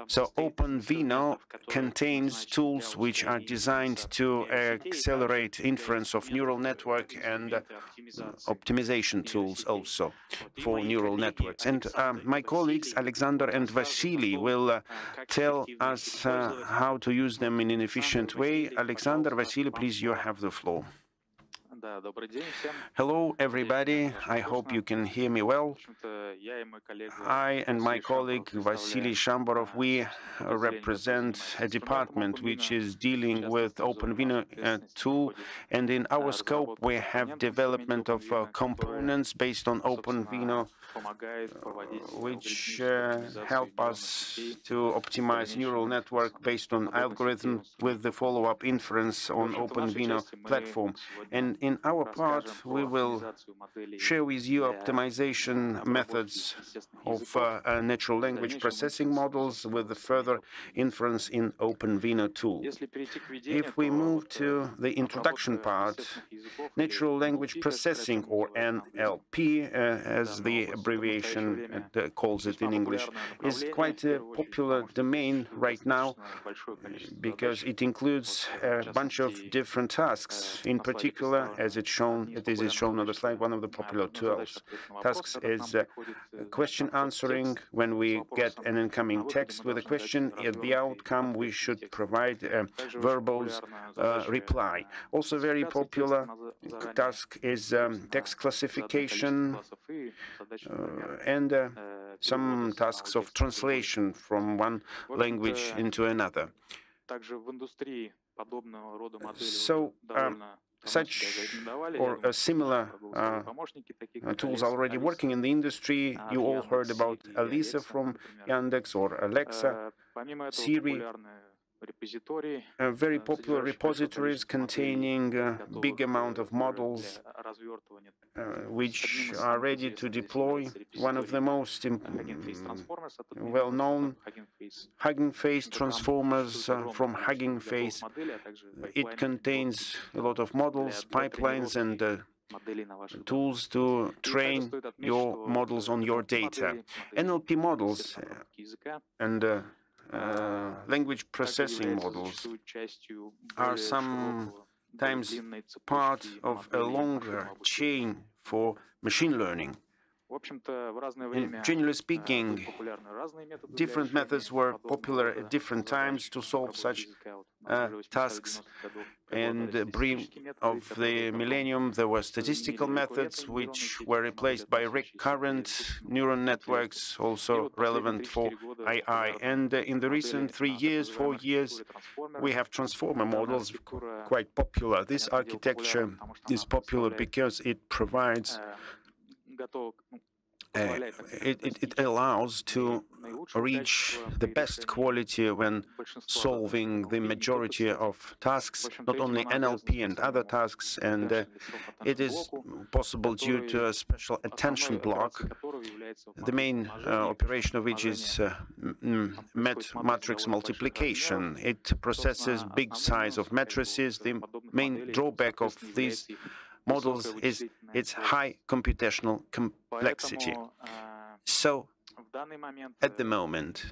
So OpenVINO contains tools which are designed to accelerate inference of neural network and optimization tools also for neural networks. And my colleagues Alexander and Vasily will tell us how to use them in an efficient way. Alexander, Vasily, please, you have the floor. Hello, everybody. I hope you can hear me well. I and my colleague Vasily Shamporov, we represent a department which is dealing with OpenVINO tool, and in our scope we have development of components based on OpenVINO, which help us to optimize neural network based on algorithm with the follow-up inference on OpenVINO platform. And in our part, we will share with you optimization methods of natural language processing models with the further inference in OpenVINO tool. If we move to the introduction part, natural language processing, or NLP, as the abbreviation calls it in English, is quite a popular domain right now because it includes a bunch of different tasks. In particular, as it is shown on the slide, one of the popular tasks is question answering. When we get an incoming text with a question, at the outcome we should provide a verbal reply. Also very popular task is text classification and some tasks of translation from one language into another. So such or similar tools are already working in the industry. You all heard about Alisa from Yandex or Alexa, Siri. Very popular repositories containing a big amount of models which are ready to deploy. One of the most well-known, Hugging Face transformers from Hugging Face. It contains a lot of models, pipelines, and tools to train your models on your data. NLP models and language processing models are sometimes part of a longer chain for machine learning. And generally speaking, different methods were popular at different times to solve such tasks. And the brief of the millennium, there were statistical methods which were replaced by recurrent neural networks, also relevant for AI. And in the recent 3 years, 4 years, we have transformer models, quite popular. This architecture is popular because it provides it allows to reach the best quality when solving the majority of tasks, not only NLP and other tasks, and it is possible due to a special attention block, the main operation of which is matrix multiplication. It processes big size of matrices. The main drawback of these models is its high computational complexity. So, at the moment,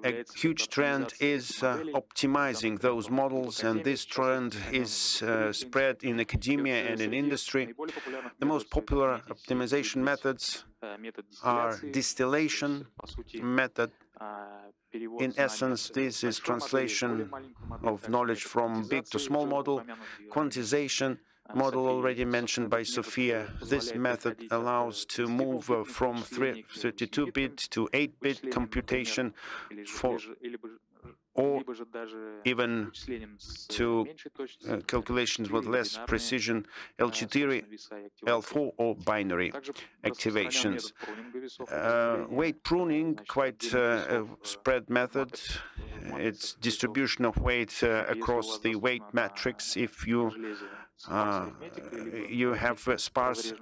a huge trend is optimizing those models, and this trend is spread in academia and in industry. The most popular optimization methods are distillation method. In essence, this is translation of knowledge from big to small model. Quantization model already mentioned by Sophia. This method allows to move from 32-bit to 8-bit computation or even to calculations with less precision, L4, L4 or binary activations. Weight pruning, quite a spread method. It's distribution of weight across the weight matrix. If you have sparse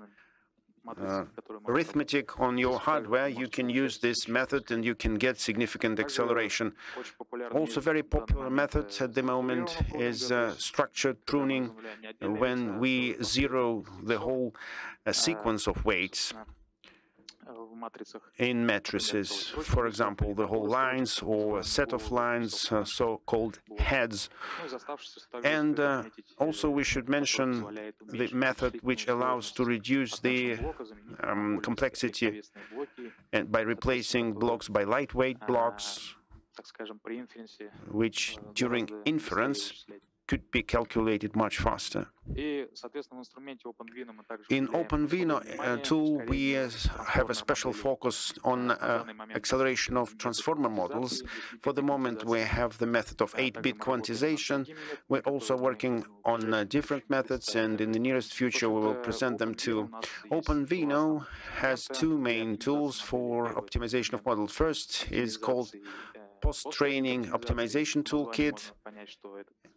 arithmetic on your hardware, you can use this method and you can get significant acceleration. Also very popular method at the moment is structured pruning, when we zero the whole sequence of weights. in matrices, for example, the whole lines or a set of lines, so-called heads. And also we should mention the method which allows to reduce the complexity and by replacing blocks by lightweight blocks, which during inference could be calculated much faster. In OpenVINO tool, we have a special focus on acceleration of transformer models. For the moment, we have the method of 8-bit quantization. We're also working on different methods, and in the nearest future, we will present them too. OpenVINO has two main tools for optimization of models. First is called post-training optimization toolkit,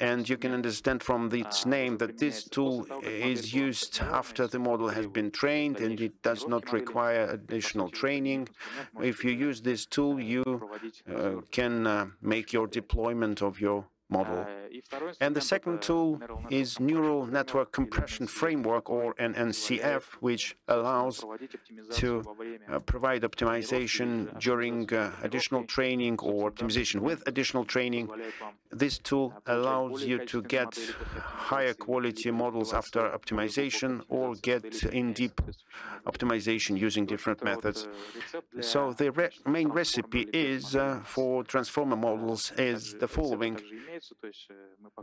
and you can understand from its name that this tool is used after the model has been trained, and it does not require additional training. If you use this tool, you can make your deployment of your model. And the second tool is Neural Network Compression Framework, or NNCF, which allows to provide optimization during additional training or optimization with additional training. This tool allows you to get higher quality models after optimization or get in deep optimization using different methods. So the main recipe is for transformer models is the following.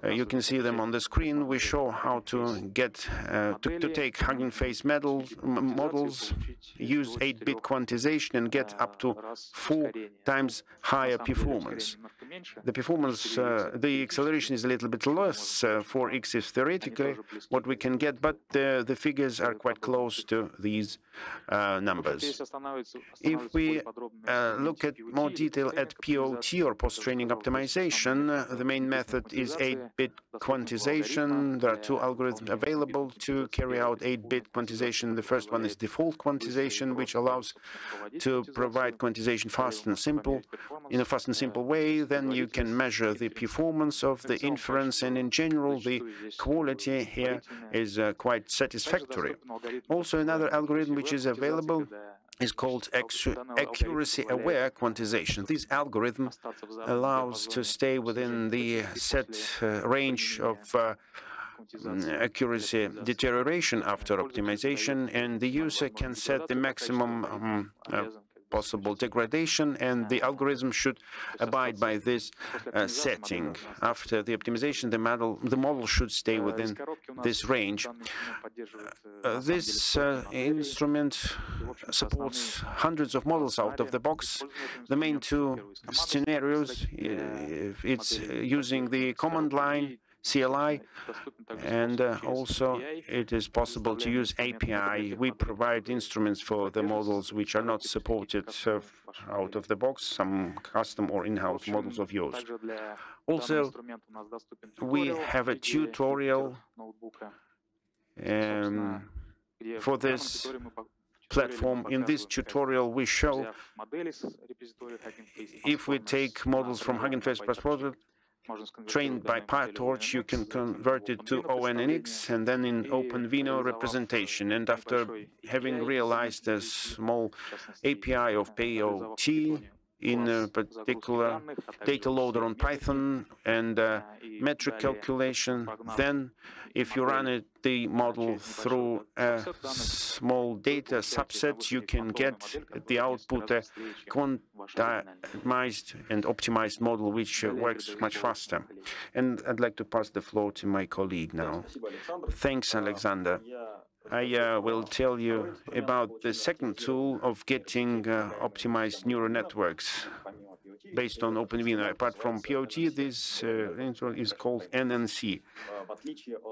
You can see them on the screen. We show how to get to take Hugging Face models, use 8-bit quantization, and get up to 4 times higher performance. The performance, the acceleration is a little bit less for X is theoretically what we can get, but the figures are quite close to these numbers. If we look at more detail at POT, or post-training optimization, the main method is 8-bit quantization. There are two algorithms available to carry out 8-bit quantization. The first one is default quantization, which allows to provide quantization fast and simple, in a fast and simple way. Then you can measure the performance of the inference, and in general, the quality here is quite satisfactory. Also, another algorithm which is available is called accuracy-aware quantization. This algorithm allows to stay within the set range of accuracy deterioration after optimization, and the user can set the maximum possible degradation, and the algorithm should abide by this setting. After the optimization, the model should stay within this range. This instrument supports hundreds of models out of the box. The main two scenarios, it's using the command line CLI, and also it is possible to use API. We provide instruments for the models which are not supported out of the box, some custom or in-house models of yours. Also, we have a tutorial for this platform. In this tutorial, we show if we take models from Hugging Face Project trained by PyTorch, you can convert it to ONNX and then in OpenVINO representation. And after having realized a small API of POT in a particular data loader on Python and metric calculation, then if you run the model through a small data subset, you can get the output a quantized and optimized model, which works much faster. And I'd like to pass the floor to my colleague now. Thanks, Alexander. I will tell you about the second tool of getting optimized neural networks based on OpenVINO. Apart from POT, this instrument is called NNC,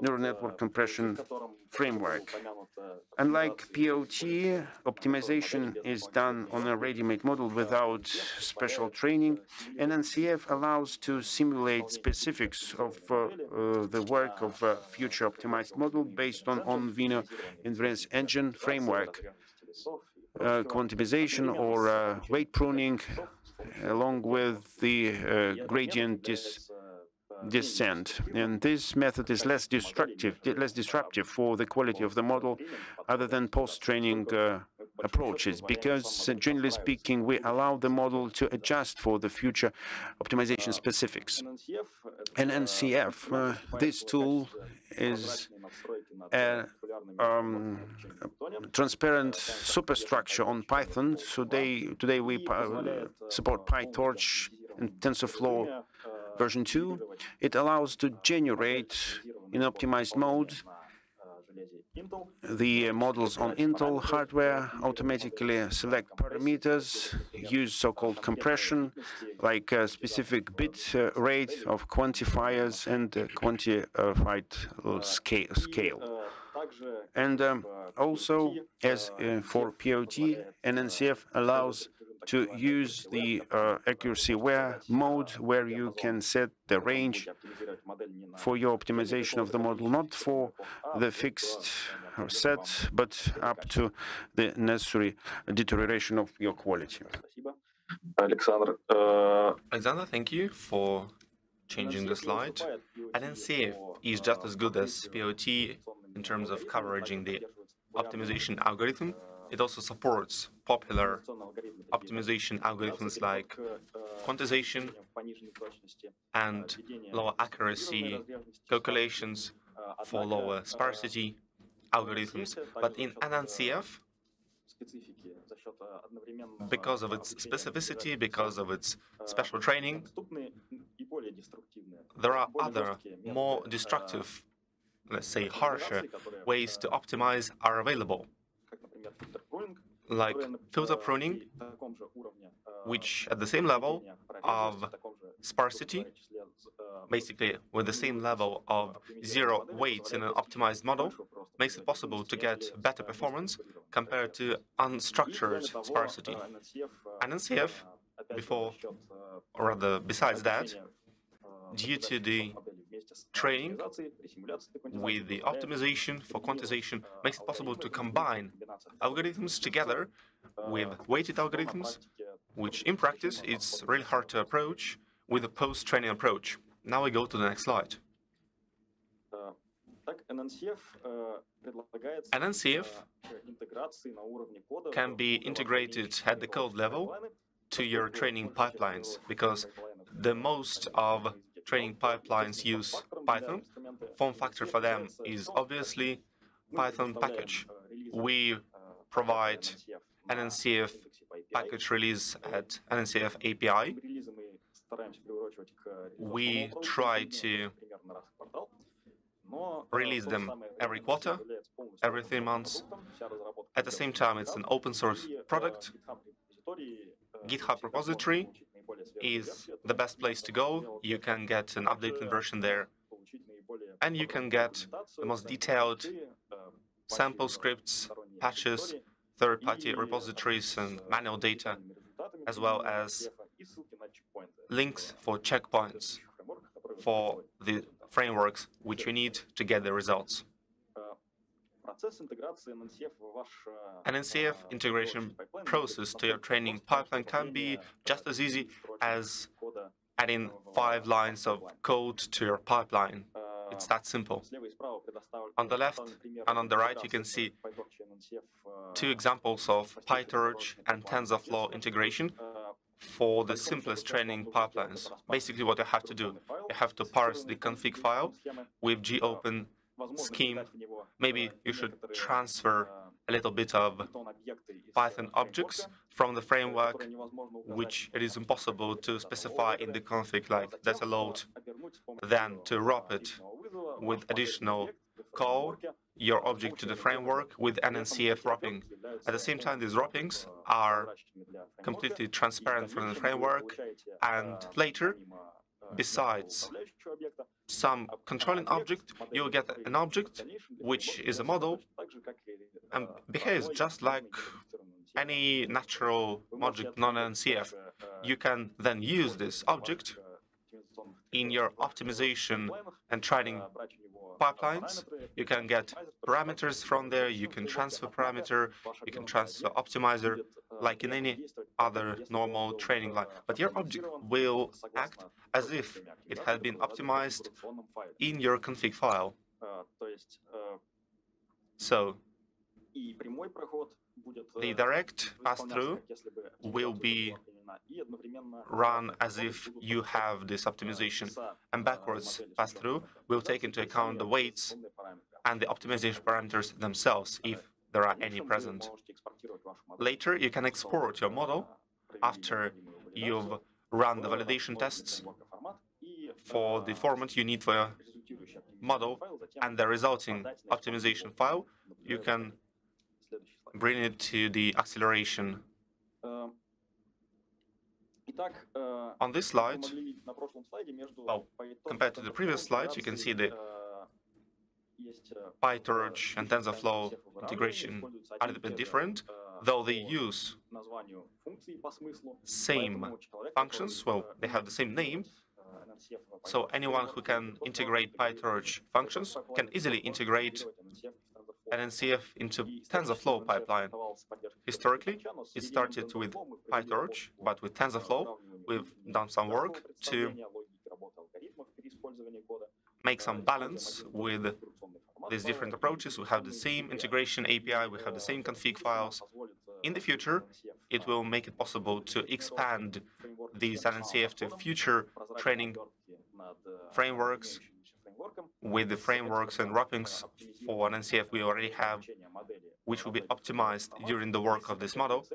Neural Network Compression Framework. Unlike POT, optimization is done on a ready-made model without special training. NNCF allows to simulate specifics of the work of a future optimized model based on OpenVINO inference engine framework, quantization or weight pruning, along with the gradient descent. And this method is less disruptive for the quality of the model, other than post-training approaches, because generally speaking, we allow the model to adjust for the future optimization specifics. And NCF, this tool is a transparent superstructure on Python. So today we support PyTorch and TensorFlow version 2. It allows to generate in optimized mode the models on Intel hardware, automatically select parameters, use so-called compression, like a specific bit rate of quantifiers and quantified scale. And also, as for POT, NNCF allows to use the accuracy-aware mode, where you can set the range for your optimization of the model, not for the fixed set, but up to the necessary deterioration of your quality. Alexander, thank you for changing the slide. NNCF is just as good as POT in terms of covering the optimization algorithm. It also supports popular optimization algorithms like quantization and lower accuracy calculations for lower sparsity algorithms. But in NNCF, because of its specificity, because of its special training, there are other, more destructive, let's say harsher, ways to optimize are available, like filter pruning, which at the same level of sparsity, basically with the same level of zero weights in an optimized model, makes it possible to get better performance compared to unstructured sparsity. NNCF, besides that, due to the training with the optimization for quantization, makes it possible to combine algorithms together with weighted algorithms, which in practice it's really hard to approach with a post-training approach. Now we go to the next slide. NNCF can be integrated at the code level to your training pipelines, because the most of training pipelines use Python. Form factor for them is obviously Python package. We provide NNCF package release at NNCF API. We try to release them every quarter, every 3 months. At the same time, it's an open source product. GitHub repository is the best place to go. You can get an updated version there, and you can get the most detailed sample scripts, patches, third-party repositories and manual data, as well as links for checkpoints for the frameworks which you need to get the results. NNCF integration process to your training pipeline can be just as easy as adding 5 lines of code to your pipeline. It's that simple. On the left and on the right, you can see 2 examples of PyTorch and TensorFlow integration for the simplest training pipelines. Basically, what you have to do, you have to parse the config file with gopen scheme. Maybe you should transfer a little bit of Python objects from the framework, which it is impossible to specify in the config, like data load, then to wrap it with additional call your object to the framework with NNCF wrapping. At the same time, these wrappings are completely transparent from the framework, and later, besides some controlling object, you'll get an object which is a model and behaves just like any natural object non-NCF. You can then use this object in your optimization and training pipelines. You can get parameters from there, you can transfer parameter, you can transfer optimizer, like in any other normal training line. But your object will act as if it had been optimized in your config file. So The direct pass-through will be run as if you have this optimization, and backwards pass-through will take into account the weights and the optimization parameters themselves, if there are any present. Later, you can export your model after you've run the validation tests for the format you need for your model and the resulting optimization file. You can bring it to the acceleration. On this slide, well, compared to the previous slide, you can see the PyTorch and TensorFlow integration are a little bit different, though they use same functions. Well, they have the same name, so anyone who can integrate PyTorch functions can easily integrate an NCF into TensorFlow pipeline. Historically, it started with PyTorch, but with TensorFlow, we've done some work to make some balance with these different approaches. We have the same integration API, we have the same config files. In the future, it will make it possible to expand these NCF to future training frameworks with the frameworks and wrappings for an NCF we already have, which will be optimized during the work of this model,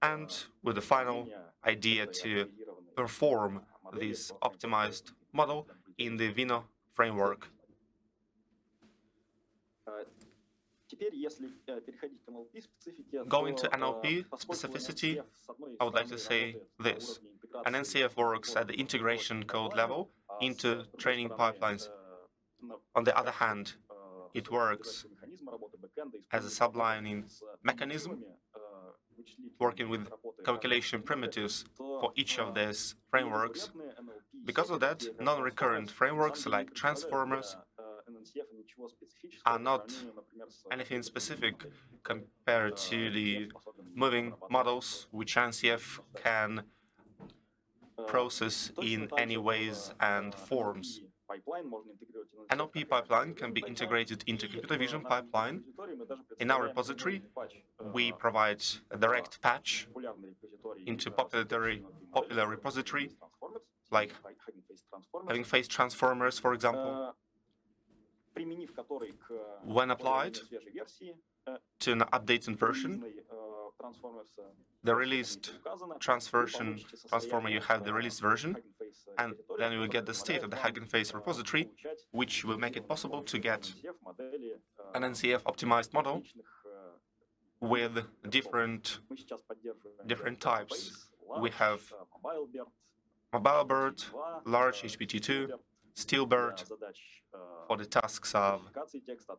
and with the final idea to perform this optimized model in the VINO framework. Going to NLP specificity, I would like to say this. An NCF works at the integration code level into training pipelines. On the other hand, it works as a sublining mechanism, working with calculation primitives for each of these frameworks. Because of that, non-recurrent frameworks like transformers are not anything specific compared to the moving models which NCF can process in any ways and forms. NLP pipeline can be integrated into computer vision pipeline. In our repository, we provide a direct patch into popular repository, like having face transformers, for example. When applied to an updated version, the released transformer, you have the released version, and then you will get the state of the Hugging Face repository, which will make it possible to get an NCF optimized model with different types. We have MobileBird, large HPT2, SteelBird for the tasks of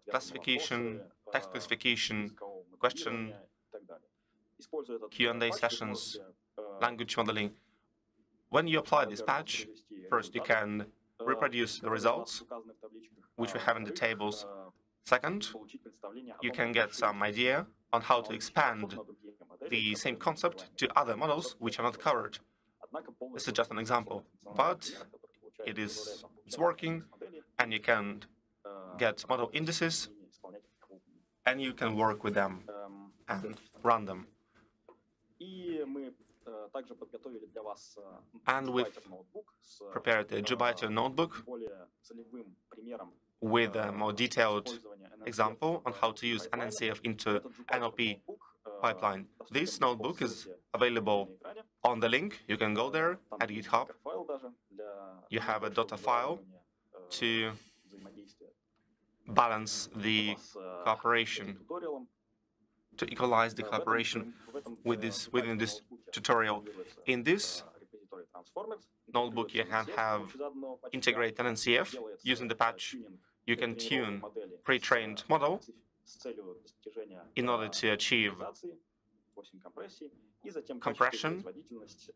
classification, text classification, question, Q&A sessions, language modeling. When you apply this patch, first you can reproduce the results, which we have in the tables. Second, you can get some idea on how to expand the same concept to other models which are not covered. This is just an example, but it's working, and you can get model indices, and you can work with them and run them. And we've prepared a Jupyter notebook with a more detailed example on how to use an NCF into NLP pipeline. This notebook is available on the link. You can go there at GitHub. You have a Dota file to balance the cooperation, to equalize the cooperation within this tutorial. In this notebook, you can have integrate an NCF using the patch. You can tune pre-trained model in order to achieve compression,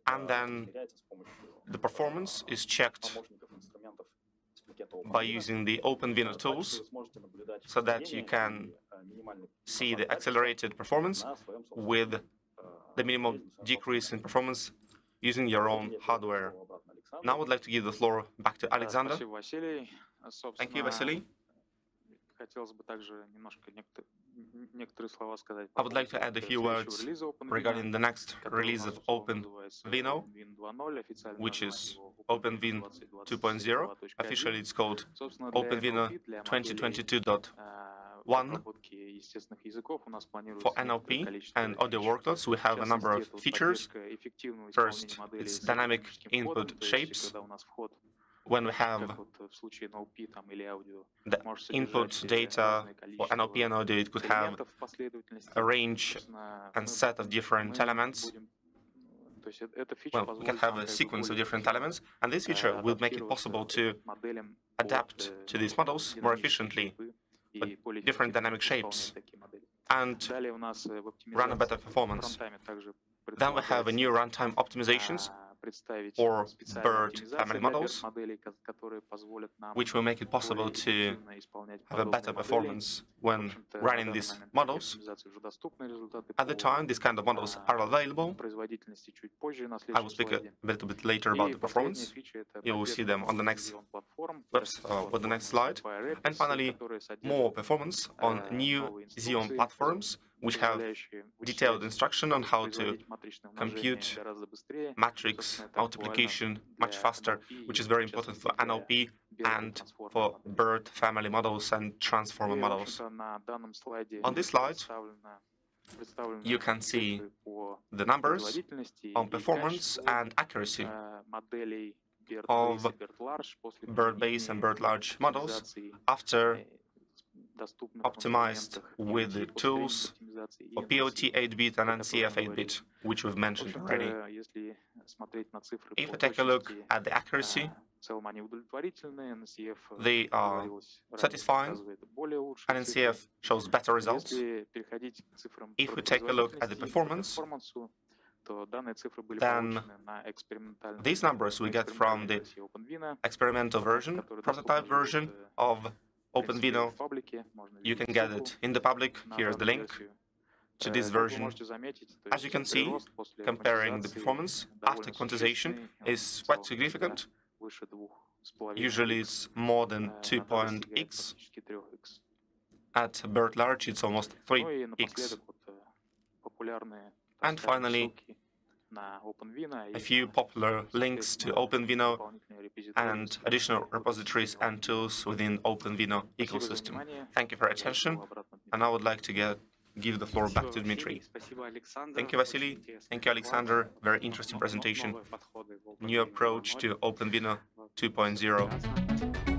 and then the performance is checked by using the OpenVINO tools, so that you can see the accelerated performance with the minimal decrease in performance using your own hardware. Now I would like to give the floor back to Alexander. Thank you, Vasily. I would like to add a few words regarding the next release of OpenVINO, which is OpenVIN 2.0. Officially, it's called OpenVINO 2022.1. For NLP and audio workloads, we have a number of features. First, it's dynamic input shapes. When we have the input data for NLP and audio, it could have a range and set of different elements. Well, we can have a sequence of different elements, and this feature will make it possible to adapt to these models more efficiently with different dynamic shapes and run a better performance. Then we have a new runtime optimizations or BERT family models, which will make it possible to have a better performance when running these models. At the time, these kind of models are available. I will speak a little bit later about the performance. You will see them on the next slide. And finally, more performance on new Xeon platforms, which have detailed instruction on how to compute matrix multiplication much faster, which is very important for NLP and for BERT family models and transformer models. On this slide, you can see the numbers on performance and accuracy of BERT base and BERT large models after optimized with the tools for POT 8-bit and NCF 8-bit, which we've mentioned already. If we take a look at the accuracy, they are satisfying, and NCF shows better results. If we take a look at the performance, then these numbers we get from the experimental version, prototype version of OpenVINO. You can get it in the public. Here's the link to this version. As you can see, comparing the performance after quantization is quite significant. Usually it's more than 2.x. At BERT large, it's almost 3x. And finally, a few popular links to OpenVINO and additional repositories and tools within OpenVINO ecosystem. Thank you for your attention, and I would like to give the floor back to Dmitry. Thank you, Vasily. Thank you, Alexander. Very interesting presentation. New approach to OpenVINO 2.0.